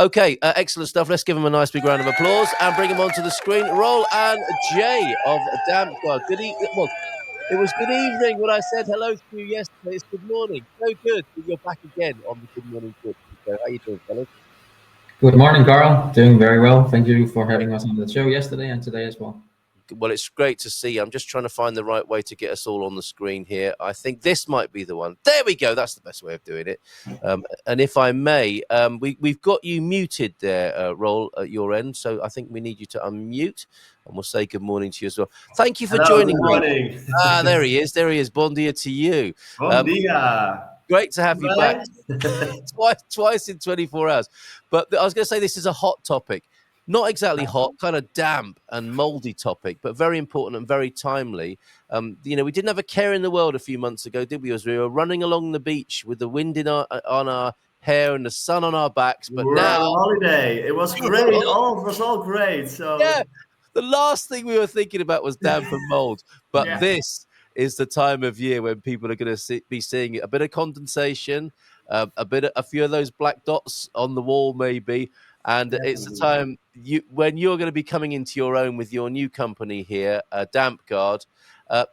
Okay, excellent stuff. Let's give him a nice big round of applause and bring him onto the screen. Roll and Jay of Damp Guard. Well, it was good evening when I said hello to you yesterday. It's good morning. So good that you're back again on the Good Morning Portugal show. How you doing, fellas? Good morning, Carl. Doing very well. Thank you for having us on the show yesterday and today as well. Well, it's great to see. I'm just trying to find the right way to get us all on the screen here. I think this might be the one. There we go. That's the best way of doing it. And if I may, we've got you muted there, Roll, at your end. So I think we need you to unmute, and we'll say good morning to you as well. Thank you for joining me. Good morning. There he is. There he is. Bon dia to you. Bon dia. Great to have you back twice in 24 hours. But I was going to say this is a hot topic. Not exactly hot, kind of damp and moldy topic, but very important and very timely. We didn't have a care in the world a few months ago, did we? As we were running along the beach with the wind on our hair and the sun on our backs. But we're now, on holiday. It was great. It was all great. So yeah, the last thing we were thinking about was damp and mold. But This is the time of year when people are going to be seeing a bit of condensation, a few of those black dots on the wall, maybe. And it's the time when you're going to be coming into your own with your new company here, Damp Guard.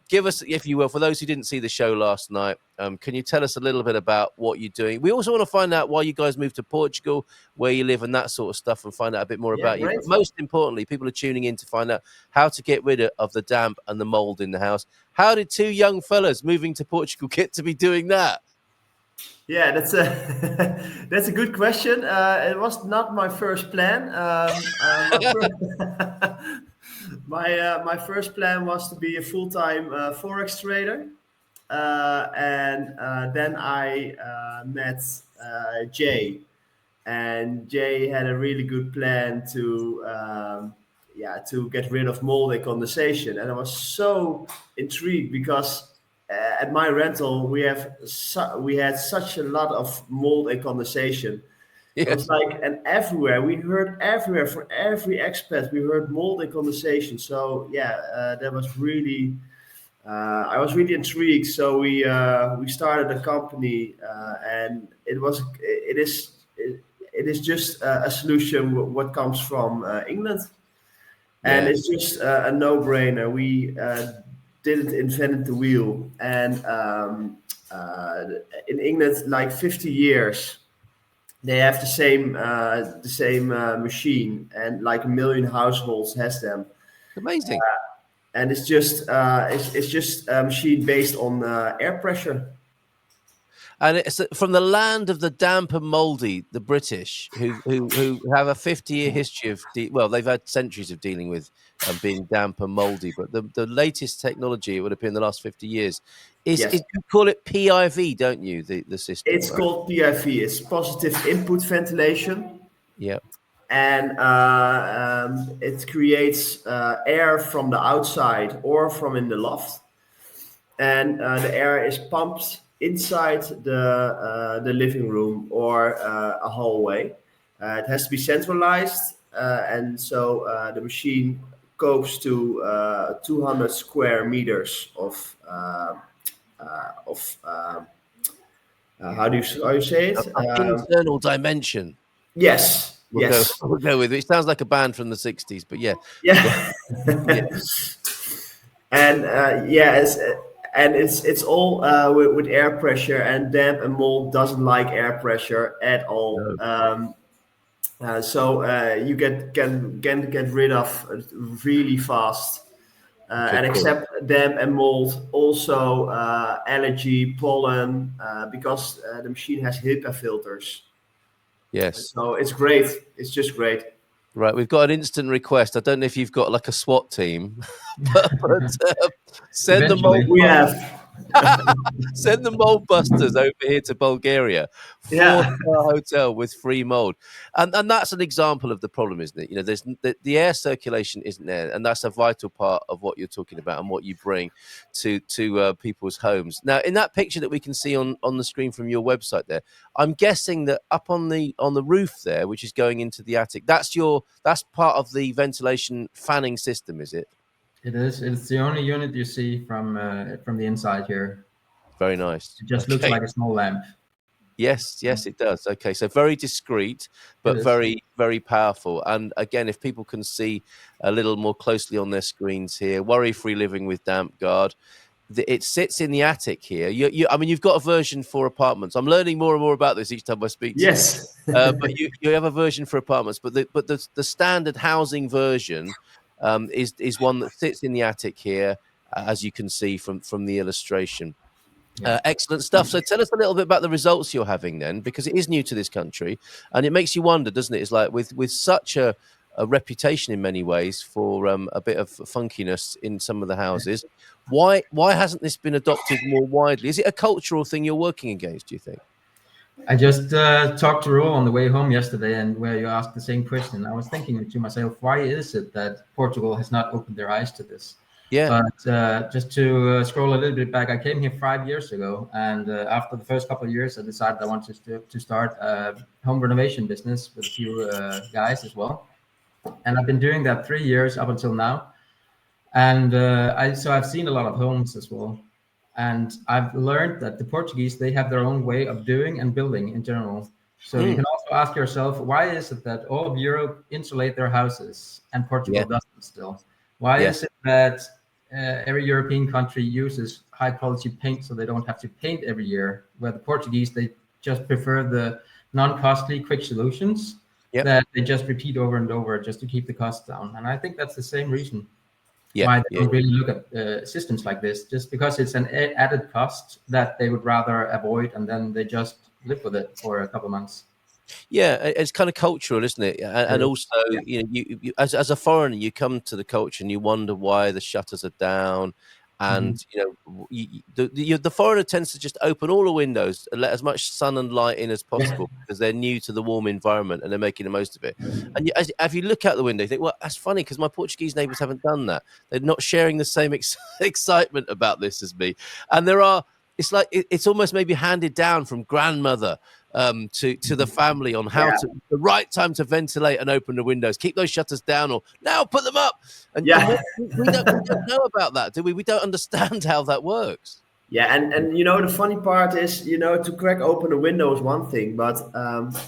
Give us, if you will, for those who didn't see the show last night, can you tell us a little bit about what you're doing? We also want to find out why you guys moved to Portugal, where you live and that sort of stuff, and find out a bit more about you. But most importantly, people are tuning in to find out how to get rid of the damp and the mold in the house. How did two young fellas moving to Portugal get to be doing that? Yeah, that's a good question. It was not my first plan. My first plan was to be a full-time forex trader, and then I met Jay, and Jay had a really good plan to get rid of mold and condensation, and I was so intrigued because at my rental we had such a lot of mold and condensation. Yes. It was like, and everywhere we heard for every expat we heard mold and condensation. So that was really I was really intrigued. So we started a company, and it is just a solution what comes from England, and it's just a no-brainer. We didn't invent the wheel, and in England, like 50 years, they have the same machine, and like 1 million households has them. Amazing. And it's just a machine based on air pressure. And it's from the land of the damp and mouldy, the British, who have a 50-year history of they've had centuries of dealing with being damp and mouldy. But the latest technology, it would appear in the last 50 years, is you call it PIV, don't you? The system. It's called PIV. It's positive input ventilation. Yeah. And it creates air from the outside or from in the loft, and the air is pumped inside the living room or a hallway. It has to be centralized, and so the machine copes to 200 square meters of how do you say it? Internal dimension. Yes. We'll go with it. It sounds like a band from the 60s, but yeah. And it's all with air pressure, and damp and mold doesn't like air pressure at all. No. So you can get rid of really fast. And except damp and mold, also allergy, pollen, because the machine has HEPA filters. Yes. So it's great. It's just great. Right, we've got an instant request. I don't know if you've got like a SWAT team, but send the mold. We have. Send the mold busters over here to Bulgaria. 4-star hotel with free mold, and that's an example of the problem, isn't it? There's the air circulation isn't there, and that's a vital part of what you're talking about and what you bring to people's homes. Now, in that picture that we can see on the screen from your website, there, I'm guessing that up on the roof there, which is going into the attic, that's part of the ventilation fanning system, is it? It is. It's the only unit you see from the inside here. Very nice. It just looks like a small lamp. Yes, it does. Okay, so very discreet, but very, very powerful. And again, if people can see a little more closely on their screens here, worry-free living with damp guard. It sits in the attic here. I mean, you've got a version for apartments. I'm learning more and more about this each time I speak to you. Yes. But you have a version for apartments, but the standard housing version is one that sits in the attic here, as you can see from the illustration. Excellent stuff. So tell us a little bit about the results you're having then, because it is new to this country, and it makes you wonder, doesn't it? It's like with such a reputation in many ways for a bit of funkiness in some of the houses. Why hasn't this been adopted more widely? Is it a cultural thing you're working against, do you think? I just talked to Roel on the way home yesterday, and where you asked the same question. I was thinking to myself, why is it that Portugal has not opened their eyes to this? Yeah. But just to scroll a little bit back, I came here 5 years ago, and after the first couple of years, I decided I wanted to start a home renovation business with a few guys as well. And I've been doing that 3 years up until now. And so I've seen a lot of homes as well. And I've learned that the Portuguese, they have their own way of doing and building in general. So you can also ask yourself, why is it that all of Europe insulate their houses and Portugal doesn't still? Why is it that every European country uses high quality paint so they don't have to paint every year, where the Portuguese, they just prefer the non-costly quick solutions that they just repeat over and over just to keep the costs down? And I think that's the same reason why they don't really look at systems like this, just because it's an added cost that they would rather avoid, and then they just live with it for a couple of months. Yeah, it's kind of cultural, isn't it? And also, you know, you as a foreigner, you come to the culture and you wonder why the shutters are down, and you know, the foreigner tends to just open all the windows and let as much sun and light in as possible because they're new to the warm environment and they're making the most of it. And if you look out the window, you think, well, that's funny because my Portuguese neighbours haven't done that. They're not sharing the same excitement about this as me. And it's like it's almost maybe handed down from grandmother to the family on how the right time to ventilate and open the windows, keep those shutters down, or now put them up. And we don't know about that, do we? We don't understand how that works. Yeah, and you know, the funny part is, you know, to crack open a window is one thing, but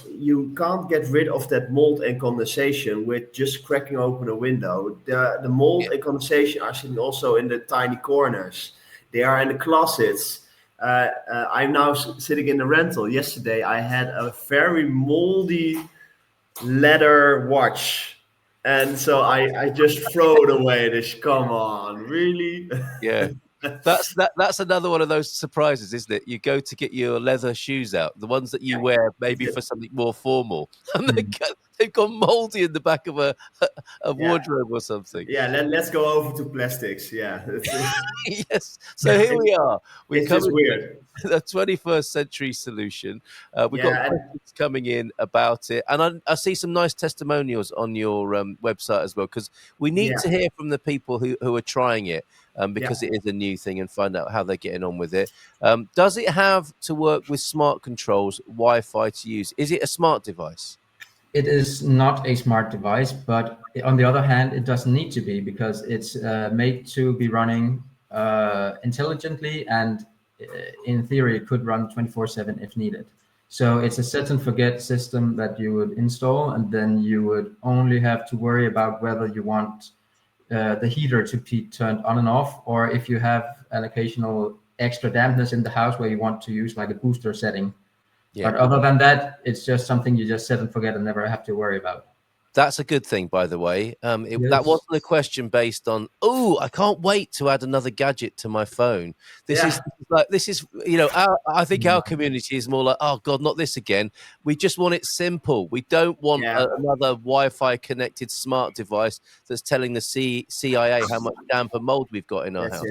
you can't get rid of that mold and condensation with just cracking open a window. The mold and condensation are sitting also in the tiny corners. They are in the closets. I'm now sitting in the rental. Yesterday, I had a very moldy leather watch, and so I just throw it away. Come on, really? Yeah. That's another one of those surprises, isn't it? You go to get your leather shoes out, the ones that you wear maybe for something more formal, and they've gone moldy in the back of a wardrobe or something. Yeah, let's go over to plastics. Yeah. Yes. So here we are. It's just weird. The 21st century solution. We've got questions coming in about it, and I see some nice testimonials on your website as well, because we need to hear from the people who are trying it, because it is a new thing, and find out how they're getting on with it. Does it have to work with smart controls, Wi-Fi to use? Is it a smart device? It is not a smart device, but on the other hand, it doesn't need to be, because it's made to be running intelligently, and in theory, it could run 24/7 if needed. So it's a set and forget system that you would install, and then you would only have to worry about whether you want the heater to be turned on and off, or if you have an occasional extra dampness in the house where you want to use like a booster setting. But other than that, it's just something you just set and forget and never have to worry about. That's a good thing, by the way. That wasn't a question based on, I can't wait to add another gadget to my phone. This is, you know, I think our community is more like, oh God, not this again. We just want it simple. We don't want another Wi-Fi connected smart device that's telling the CIA how much damp and mold we've got in our house.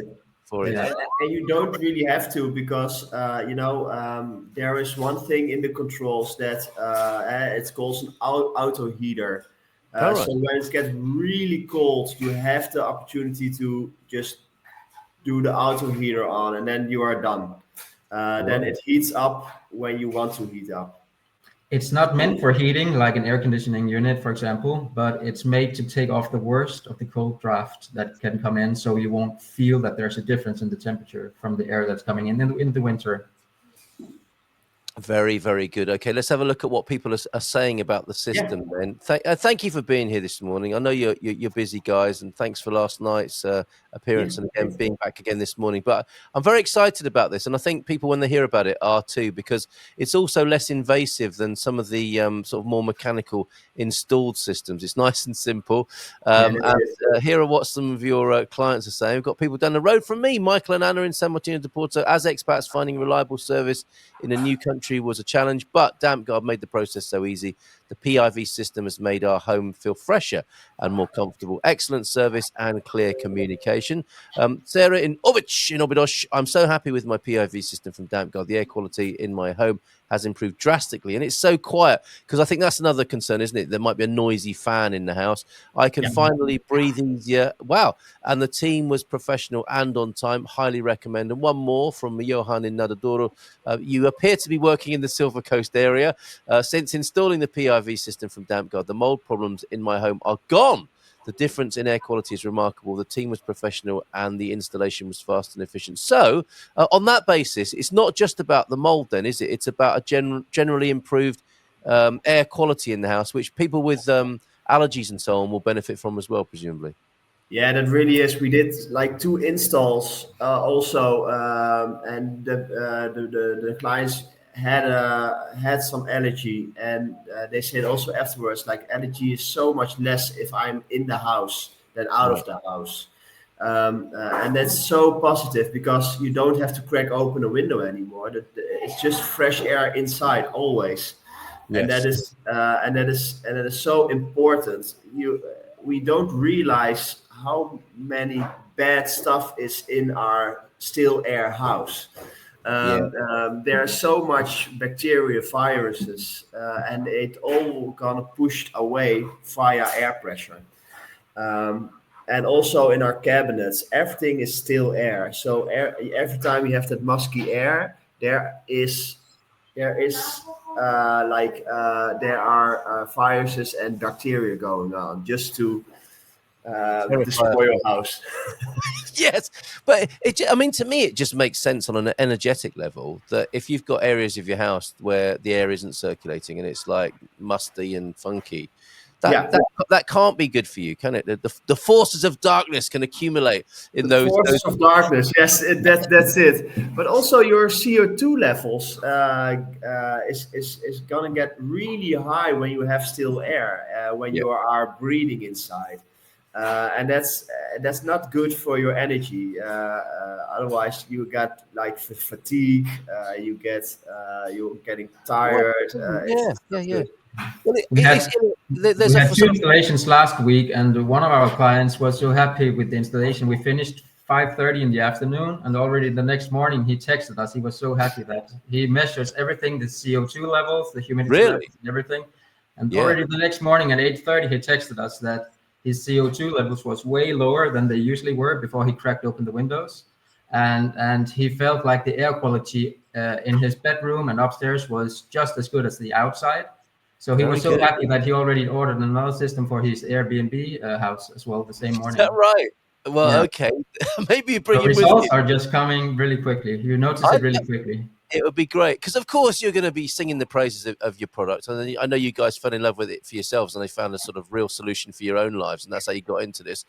And you don't really have to, because you know, there is one thing in the controls that it's called an auto heater. So when it gets really cold, you have the opportunity to just do the auto heater on, and then you are done. Then it heats up when you want to heat up. It's not meant for heating like an air conditioning unit, for example, but it's made to take off the worst of the cold draft that can come in, so you won't feel that there's a difference in the temperature from the air that's coming in the winter. Very, very good. Okay, let's have a look at what people are saying about the system then. Thank you for being here this morning. I know you're busy guys, and thanks for last night's appearance and again being back again this morning. But I'm very excited about this, and I think people, when they hear about it, are too, because it's also less invasive than some of the sort of more mechanical installed systems. It's nice and simple. And here are what some of your clients are saying. We've got people down the road from me, Michael and Anna in San Martino de Porto. As expats, finding reliable service in a new country was a challenge, but DampGuard made the process so easy. The PIV system has made our home feel fresher and more comfortable. Excellent service and clear communication. Sarah in Obidos, I'm so happy with my PIV system from DampGuard. The air quality in my home has improved drastically, and it's so quiet, because I think that's another concern, isn't it? There might be a noisy fan in the house. I can finally breathe easier. Wow. And the team was professional and on time. Highly recommend. And one more from Johan in Nadadoro. You appear to be working in the Silver Coast area. Since installing the PIV system from DampGuard, the mold problems in my home are gone. The difference in air quality is remarkable. The team was professional and the installation was fast and efficient. So, on that basis, it's not just about the mold then, is it? It's about a generally improved air quality in the house, which people with allergies and so on will benefit from as well, presumably. Yeah, that really is. We did like 2 installs also, and the clients had some allergy, and they said also afterwards, like, allergy is so much less if I'm in the house than out of the house, and that's so positive, because you don't have to crack open a window anymore. It's just fresh air inside always, and that is so important. We don't realize how many bad stuff is in our still air house. There's so much bacteria, viruses, and it all gonna pushed away via air pressure. And also in our cabinets, everything is still air. So every time you have that musky air, there are viruses and bacteria going on, just to destroy your house. Yes, but I mean, to me, it just makes sense on an energetic level that if you've got areas of your house where the air isn't circulating and it's like musty and funky, that can't be good for you, can it? The forces of darkness can accumulate in those forces of darkness. Yes, that's it. But also your CO2 levels is gonna get really high when you have still air, when you are breathing inside. And that's not good for your energy. Otherwise, you got like fatigue. You're getting tired. Well, we had 2 installations last week, and one of our clients was so happy with the installation. We finished 5:30 in the afternoon, and already the next morning he texted us. He was so happy that he measures everything, the CO2 levels, the humidity levels, and everything. And already the next morning at 8:30, he texted us that his CO2 levels was way lower than they usually were before he cracked open the windows. And he felt like the air quality in his bedroom and upstairs was just as good as the outside. So he was so happy that he already ordered another system for his Airbnb house as well the same morning. Is that right? Well, okay. Maybe you bring the results are just coming really quickly. You notice it really quickly. It would be great, because of course you're going to be singing the praises of your product, and I know you guys fell in love with it for yourselves, and they found a sort of real solution for your own lives, and that's how you got into this.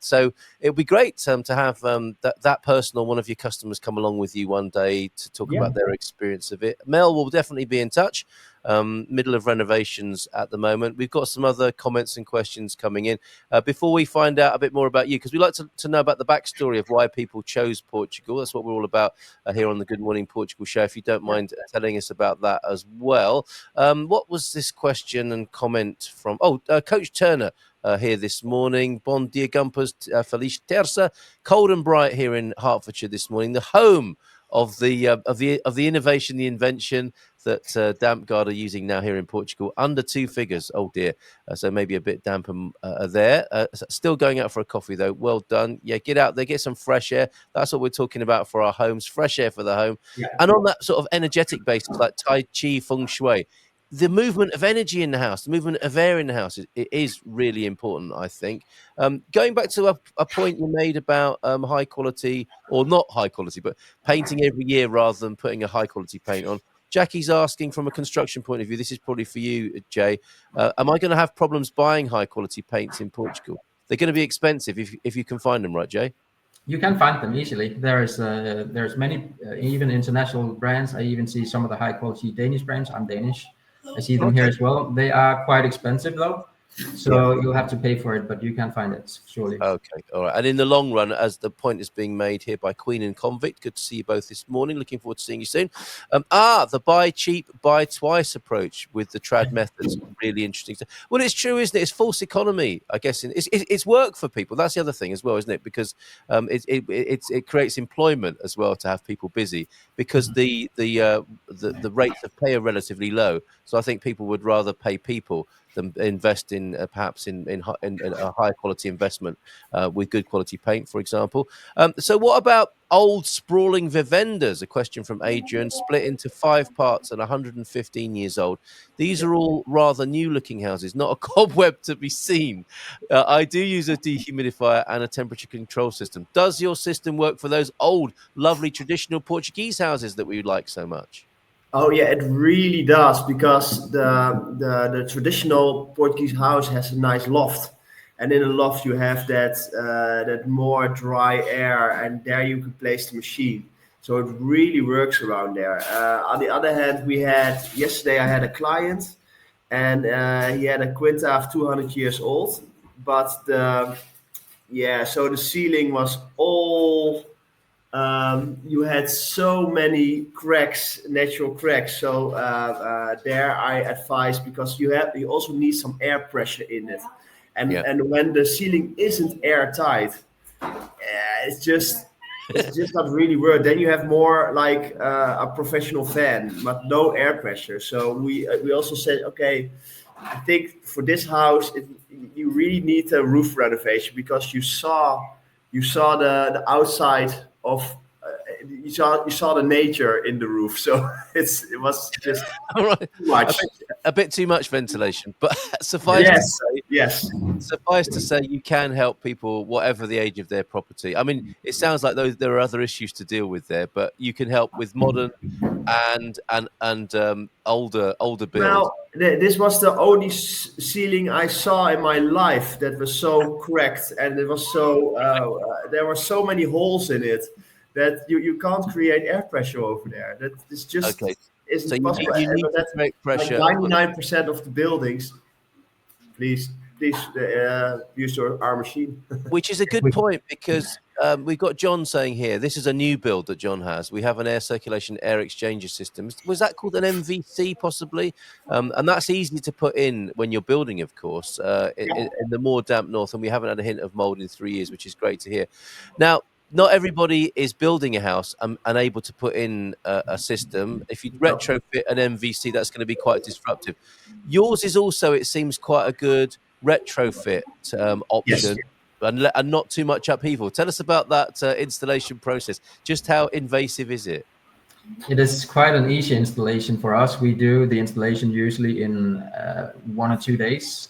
So it would be great to have that person or one of your customers come along with you one day to talk about their experience of it. Mel will definitely be in touch. Middle of renovations at the moment. We've got some other comments and questions coming in. Before we find out a bit more about you, because we like to know about the backstory of why people chose Portugal. That's what we're all about here on the Good Morning Portugal show. If you don't mind telling us about that as well. What was this question and comment from? Coach Turner here this morning. Bon dia, Gumpers. Feliz Terça. Cold and bright here in Hertfordshire this morning. The home of the innovation, the invention that DampGuard are using now here in Portugal, under 2 figures. Oh dear, so maybe a bit damp there. Still going out for a coffee though. Well done. Yeah, get out there, get some fresh air. That's what we're talking about for our homes. Fresh air for the home. And on that sort of energetic basis, like Tai Chi, Feng Shui, the movement of energy in the house, the movement of air in the house, it is really important, I think. Going back to a point you made about high quality, or not high quality, but painting every year rather than putting a high quality paint on. Jackie's asking from a construction point of view, this is probably for you, Jay, am I going to have problems buying high quality paints in Portugal? They're going to be expensive if you can find them, right, Jay? You can find them easily. There's many even international brands. I even see some of the high quality Danish brands. I'm Danish. I see them here as well. They are quite expensive though, so you'll have to pay for it, but you can find it surely. Okay, all right. And in the long run, as the point is being made here by Queen and Convict, good to see you both this morning. Looking forward to seeing you soon. The buy cheap, buy twice approach with the trad methods, really interesting. Well, it's true, isn't it? It's false economy, I guess. It's work for people. That's the other thing as well, isn't it? Because it creates employment as well to have people busy, because the rates of pay are relatively low. So I think people would rather pay people than invest in perhaps in a high quality investment with good quality paint, for example. So what about old sprawling vivendas? A question from Adrian, split into 5 parts and 115 years old. These are all rather new looking houses, not a cobweb to be seen. I do use a dehumidifier and a temperature control system. Does your system work for those old, lovely traditional Portuguese houses that we like so much? Oh yeah, it really does, because the traditional Portuguese house has a nice loft, and in the loft you have that more dry air, and there you can place the machine. So it really works around there. On the other hand, yesterday I had a client, and he had a Quinta of 200 years old, but so the ceiling was all. You had so many cracks, natural cracks. So there I advise, because you also need some air pressure in it, and when the ceiling isn't airtight, it's just not really worth. Then you have more like a professional fan, but no air pressure. So we also said, okay, I think for this house you really need a roof renovation, because you saw the outside of you saw the nature in the roof, so it was just right. too much. A bit too much ventilation, but suffice to say, you can help people whatever the age of their property. I mean, it sounds like there are other issues to deal with there, but you can help with modern and older builds. Well, this was the only ceiling I saw in my life that was so cracked, and it was so there were so many holes in it that you can't create air pressure over there. That is just isn't possible. You need to make pressure. Like 99% of the buildings, please use our machine. Which is a good point, because we've got John saying here, this is a new build that John has. We have an air circulation air exchanger system. Was that called an MVC possibly? And that's easy to put in when you're building, of course, in the more damp north. And we haven't had a hint of mold in 3 years, which is great to hear. Now, not everybody is building a house and able to put in a system. If you retrofit an MVC, that's going to be quite disruptive. Yours is also, it seems, quite a good retrofit option. Yes. And not too much upheaval. Tell us about that installation process. Just how invasive is it? It is quite an easy installation for us. We do the installation usually in 1 or 2 days.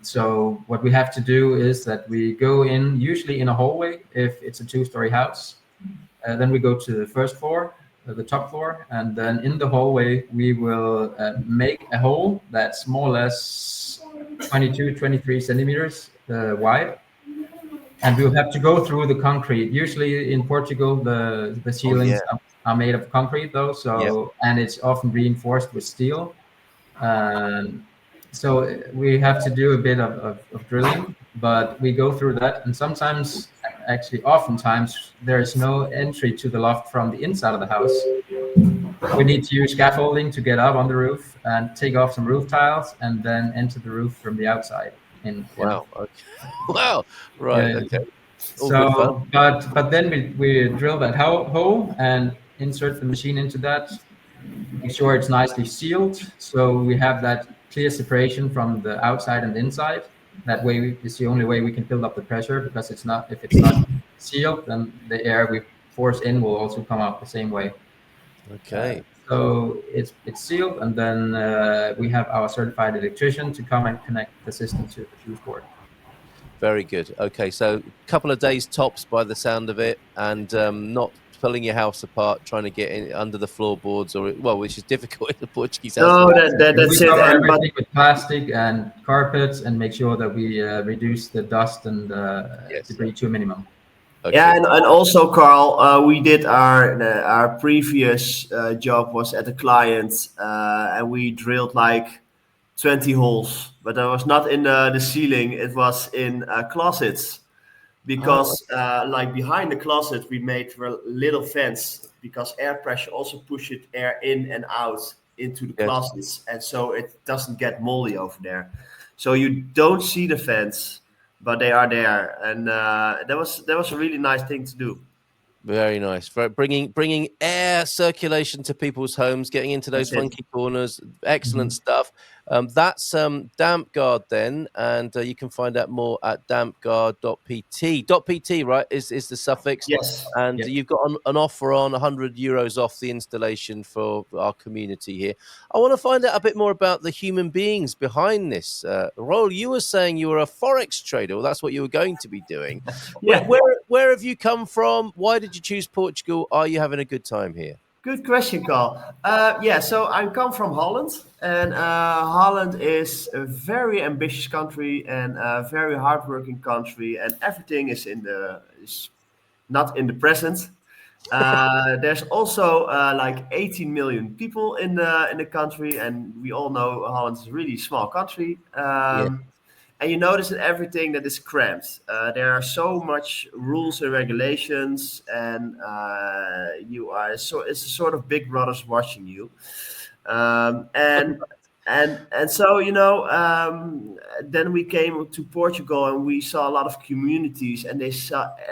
So what we have to do is that we go in usually in a hallway if it's a 2-story house. Then we go to the first floor, the top floor, and then in the hallway we will make a hole that's more or less 22, 23 centimeters wide. And we'll have to go through the concrete. Usually in Portugal, the ceilings are made of concrete though, and it's often reinforced with steel. So we have to do a bit of drilling, but we go through that. And sometimes, actually oftentimes, there is no entry to the loft from the inside of the house. We need to use scaffolding to get up on the roof and take off some roof tiles and then enter the roof from the outside. Wow. Okay. Wow. Right. Okay. So, but then we drill that hole and insert the machine into that. Make sure it's nicely sealed, so we have that clear separation from the outside and the inside. That way, it's the only way we can build up the pressure, because if it's not sealed, then the air we force in will also come out the same way. Okay. So it's sealed, and then we have our certified electrician to come and connect the system to the fuse board. Very good. Okay, so a couple of days tops by the sound of it, and not pulling your house apart, trying to get in under the floorboards, which is difficult in the Portuguese house. No, that's we it. cover And, everything with plastic and carpets and make sure that we reduce the dust and debris to a minimum. Okay. Yeah, and also, Carl, we did our previous job was at a client, and we drilled like 20 holes, but that was not in the ceiling; it was in closets. Because like behind the closet, we made a little vents because air pressure also pushes air in and out into the closets, and so it doesn't get moldy over there. So you don't see the vents, but they are there, and that was a really nice thing to do. Very nice. For bringing air circulation to people's homes, getting into those funky corners. Excellent stuff. That's Damp Guard then, and you can find out more at dampguard.pt. .pt, right, is the suffix. Yes. And you've got an offer on €100 off the installation for our community here. I want to find out a bit more about the human beings behind this. Roel, you were saying you were a forex trader. Well, that's what you were going to be doing. Yeah. Where have you come from? Why did you choose Portugal? Are you having a good time here? Good question, Carl. So I come from Holland, and Holland is a very ambitious country and a very hardworking country, and everything is not in the present. There's also like 18 million people in the country, and we all know Holland is a really small country. And you notice that everything that is cramped. There are so much rules and regulations, and it's a sort of big brothers watching you. And so then we came to Portugal, and we saw a lot of communities, and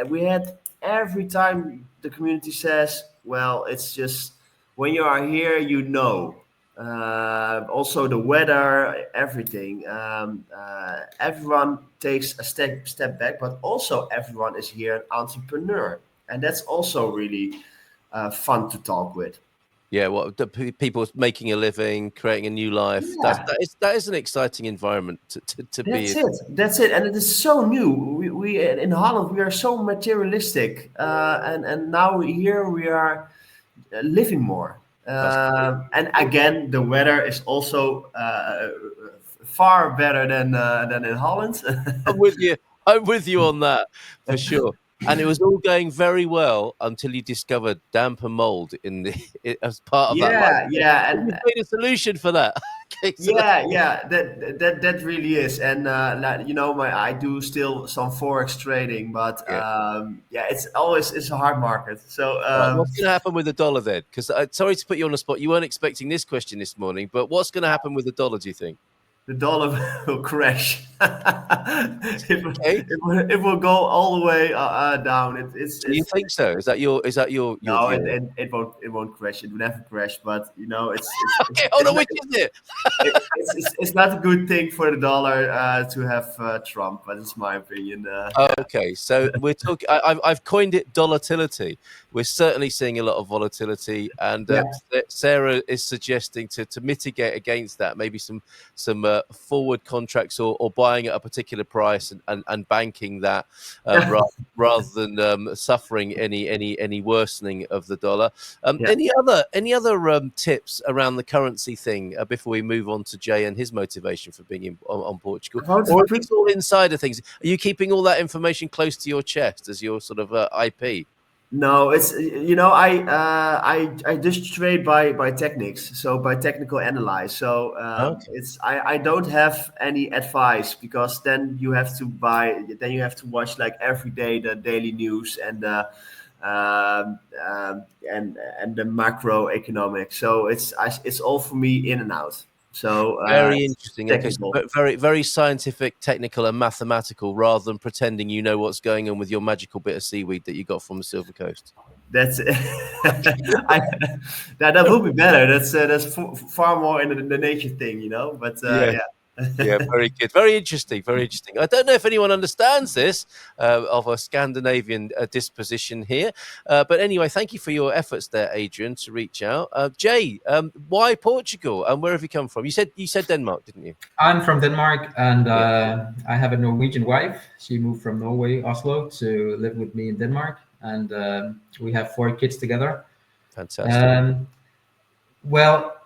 we had every time the community says, well, it's just when you are here, also the weather, everything. Everyone takes a step back, but also everyone is here an entrepreneur, and that's also really fun to talk with. Yeah, the people making a living, creating a new life. Yeah. That is an exciting environment to be in. That's it, and it is so new. We in Holland we are so materialistic, and now here we are living more. And again, the weather is also far better than in Holland. I'm with you on that for sure. And it was all going very well until you discovered damp and mold as part of that. Yeah, and you made a solution for that. That really is, and I do still some forex trading, but it's a hard market. So what's going to happen with the dollar then? Because sorry to put you on the spot, you weren't expecting this question this morning, but what's going to happen with the dollar? Do you think the dollar will crash? It will go all the way down. Do you think so? Is that your? No, it won't crash. It will never crash. But it's okay. Hold on, which is it? It's not a good thing for the dollar to have Trump, but it's my opinion. Okay, so we're talking. I've coined it volatility. We're certainly seeing a lot of volatility, and Sarah is suggesting to mitigate against that, maybe some forward contracts or buying at a particular price and banking that rather than suffering any worsening of the dollar. Any other tips around the currency thing before we move on to Jay and his motivation for being on Portugal? Or is it all insider things? Are you keeping all that information close to your chest as your sort of IP? No, it's I just trade by techniques, so by technical analyze. So I don't have any advice, because then you have to watch like every day the daily news and the macroeconomics. So it's all for me in and out. So very interesting. Okay, so very, very scientific, technical, and mathematical, rather than pretending you know what's going on with your magical bit of seaweed that you got from the Silver Coast. That's that would be better. That's far more in the nature thing, But yeah, very good, very interesting, very interesting. I don't know if anyone understands this of a Scandinavian disposition here, but anyway, thank you for your efforts there, Adrian, to reach out. Jay, why Portugal, and where have you come from? You said Denmark, didn't you? I'm from Denmark, and I have a Norwegian wife. She moved from Norway, Oslo, to live with me in Denmark, and we have 4 kids together. Fantastic. Well,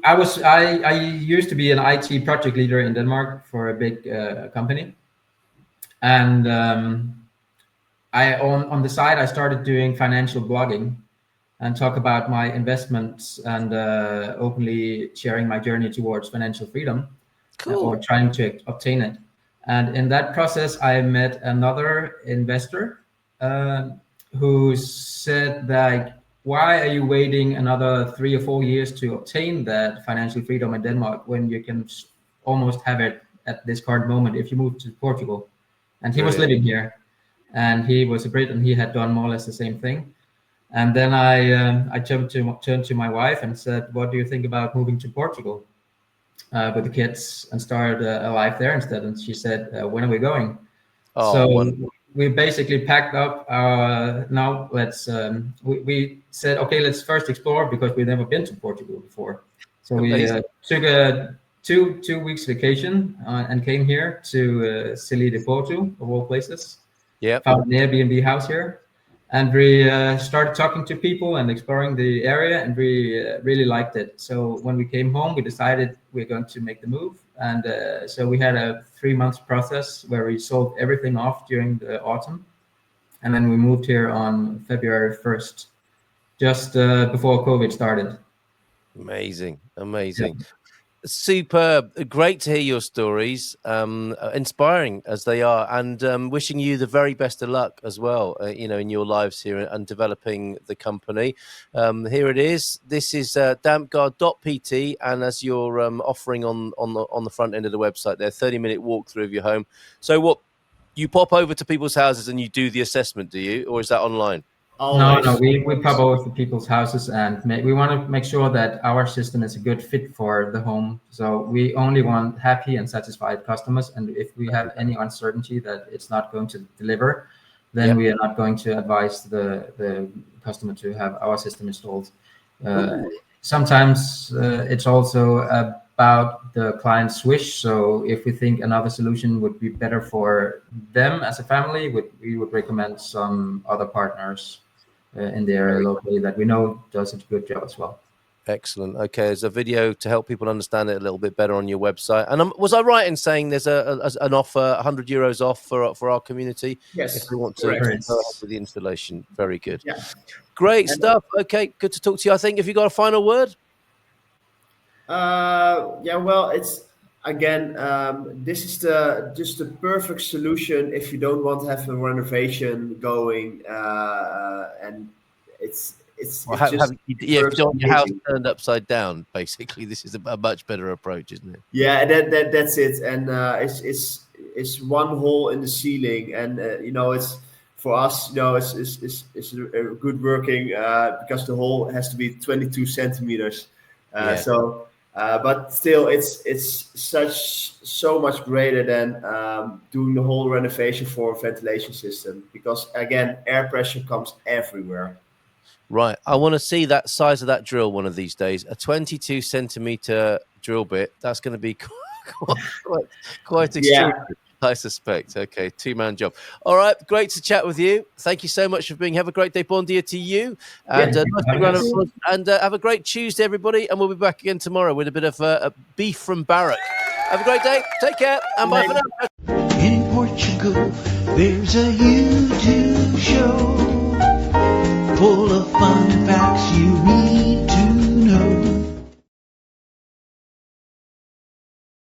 I used to be an IT project leader in Denmark for a big company, and on the side I started doing financial blogging and talk about my investments and openly sharing my journey towards financial freedom. Cool. Or trying to obtain it. And in that process, I met another investor who said that, why are you waiting another 3 or 4 years to obtain that financial freedom in Denmark when you can almost have it at this current moment if you move to Portugal? And he was living here, and he was a Brit, and he had done more or less the same thing. And then I turned to my wife and said, what do you think about moving to Portugal with the kids and start a life there instead? And she said, when are we going? Wonderful. We basically packed up now let's we said, okay, let's first explore, because we've never been to Portugal before. So we took a two weeks vacation and came here to Silly de Porto, of all places. Yeah, found an Airbnb house here, and we started talking to people and exploring the area, and we really liked it. So when we came home, we decided we're going to make the move. And so we had a 3-month process where we sold everything off during the autumn. And then we moved here on February 1st, just before COVID started. Amazing. Yeah. Superb. Great to hear your stories, inspiring as they are, and wishing you the very best of luck as well, in your lives here and developing the company. Here it is. This is dampguard.pt, and as you're offering on the front end of the website there, 30-minute walkthrough of your home. So what, you pop over to people's houses and you do the assessment, do you? Or is that online? Always. No, we pop over to people's houses, and we want to make sure that our system is a good fit for the home. So we only want happy and satisfied customers. And if we have any uncertainty that it's not going to deliver, then we are not going to advise the customer to have our system installed. Sometimes it's also about the client's wish. So if we think another solution would be better for them as a family, we would recommend some other partners in the area locally that we know does a good job as well. Excellent. Okay, there's a video to help people understand it a little bit better on your website. And was I right in saying there's an offer, €100 off for our community? Yes. If we want to go ahead with the installation. Very good. Yeah. Great stuff. Okay, good to talk to you. I think, have you got a final word? Well, it's again, this is just the perfect solution if you don't want to have a renovation going, and it's just if you don't want your house turned upside down, basically, this is a much better approach, isn't it? Yeah, that's it, and it's one hole in the ceiling, and it's for us, it's a good working because the hole has to be 22 centimeters. So. But still, it's so much greater than doing the whole renovation for a ventilation system, because again, air pressure comes everywhere. Right. I want to see that size of that drill one of these days. A 22 centimeter drill bit. That's going to be quite extraordinary. I suspect. Okay, 2-man job. All right, great to chat with you. Thank you so much for being. Have a great day, bon dia to you, and have a great Tuesday, everybody. And we'll be back again tomorrow with a bit of beef from Barrack. Have a great day. Take care, and bye for now. In Portugal, there's a YouTube show full of fun facts